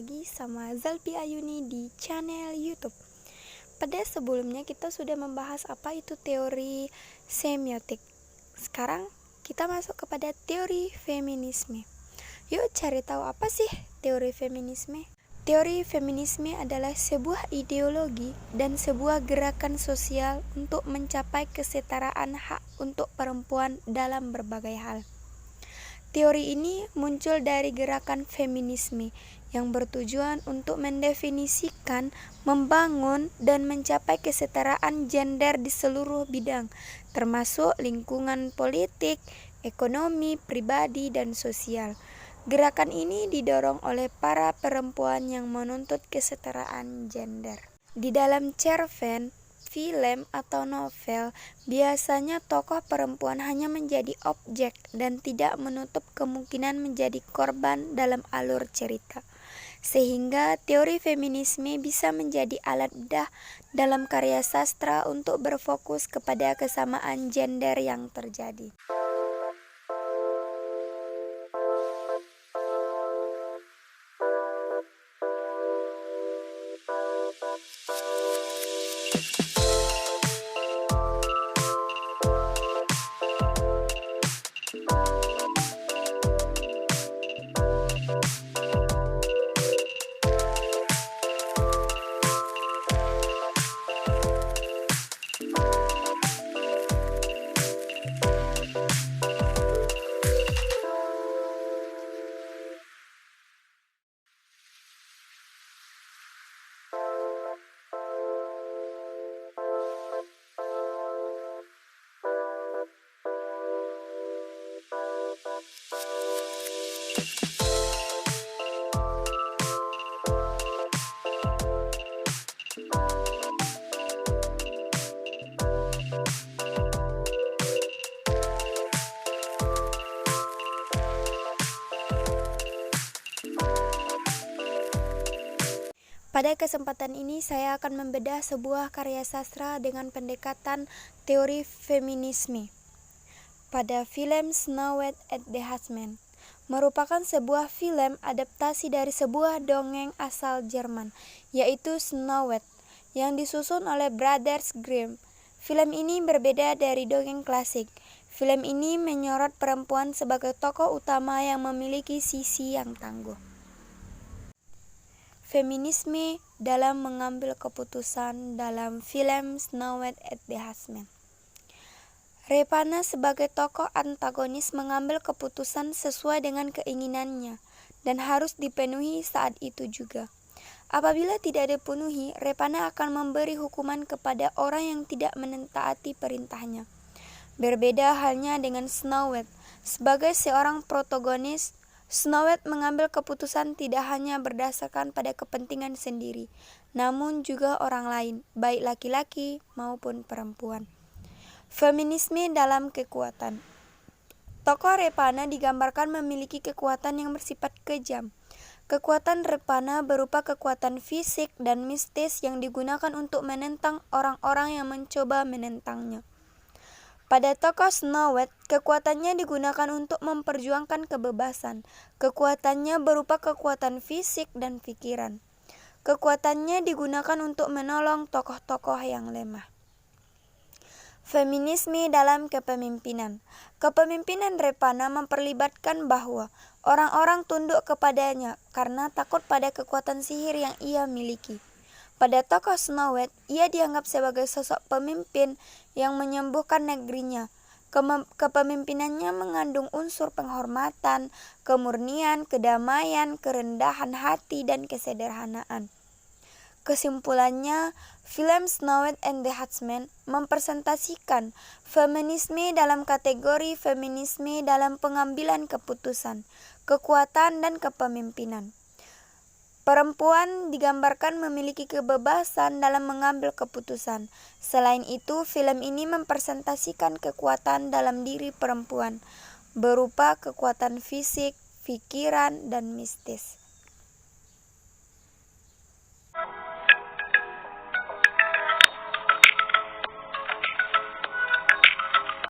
lagi sama Zalpi Ayuni di channel YouTube. Pada sebelumnya kita sudah membahas apa itu teori semiotik. Sekarang kita masuk kepada teori feminisme. Yuk cari tahu apa sih teori feminisme? Teori feminisme adalah sebuah ideologi dan sebuah gerakan sosial untuk mencapai kesetaraan hak untuk perempuan dalam berbagai hal. Teori ini muncul dari gerakan feminisme yang bertujuan untuk mendefinisikan, membangun, dan mencapai kesetaraan gender di seluruh bidang, termasuk lingkungan politik, ekonomi, pribadi, dan sosial. Gerakan ini didorong oleh para perempuan yang menuntut kesetaraan gender. Di dalam cerpen, film, atau novel, biasanya tokoh perempuan hanya menjadi objek dan tidak menutup kemungkinan menjadi korban dalam alur cerita. Sehingga teori feminisme bisa menjadi alat bedah dalam karya sastra untuk berfokus kepada kesamaan gender yang terjadi. Pada kesempatan ini saya akan membedah sebuah karya sastra dengan pendekatan teori feminisme. Pada film Snow White and the Huntsman, merupakan sebuah film adaptasi dari sebuah dongeng asal Jerman, yaitu Snow White, yang disusun oleh Brothers Grimm. Film ini berbeda dari dongeng klasik. Film ini menyorot perempuan sebagai tokoh utama yang memiliki sisi yang tangguh. Feminisme dalam mengambil keputusan dalam film Snow White and the Huntsman. Repana sebagai tokoh antagonis mengambil keputusan sesuai dengan keinginannya dan harus dipenuhi saat itu juga. Apabila tidak dipenuhi, Repana akan memberi hukuman kepada orang yang tidak mentaati perintahnya. Berbeda halnya dengan Snow White. Sebagai seorang protagonis, Snow White mengambil keputusan tidak hanya berdasarkan pada kepentingan sendiri, namun juga orang lain, baik laki-laki maupun perempuan. Feminisme dalam kekuatan. Tokoh Repana digambarkan memiliki kekuatan yang bersifat kejam. Kekuatan Repana berupa kekuatan fisik dan mistis yang digunakan untuk menentang orang-orang yang mencoba menentangnya. Pada tokoh Snow White, kekuatannya digunakan untuk memperjuangkan kebebasan. Kekuatannya berupa kekuatan fisik dan pikiran. Kekuatannya digunakan untuk menolong tokoh-tokoh yang lemah. Feminisme dalam kepemimpinan. Kepemimpinan Repana memperlibatkan bahwa orang-orang tunduk kepadanya karena takut pada kekuatan sihir yang ia miliki. Pada tokoh Snow White, ia dianggap sebagai sosok pemimpin yang menyembuhkan negerinya. Kepemimpinannya mengandung unsur penghormatan, kemurnian, kedamaian, kerendahan hati, dan kesederhanaan. Kesimpulannya, film Snow White and the Huntsman mempresentasikan feminisme dalam kategori feminisme dalam pengambilan keputusan, kekuatan, dan kepemimpinan. Perempuan digambarkan memiliki kebebasan dalam mengambil keputusan. Selain itu, film ini mempresentasikan kekuatan dalam diri perempuan, berupa kekuatan fisik, pikiran, dan mistis.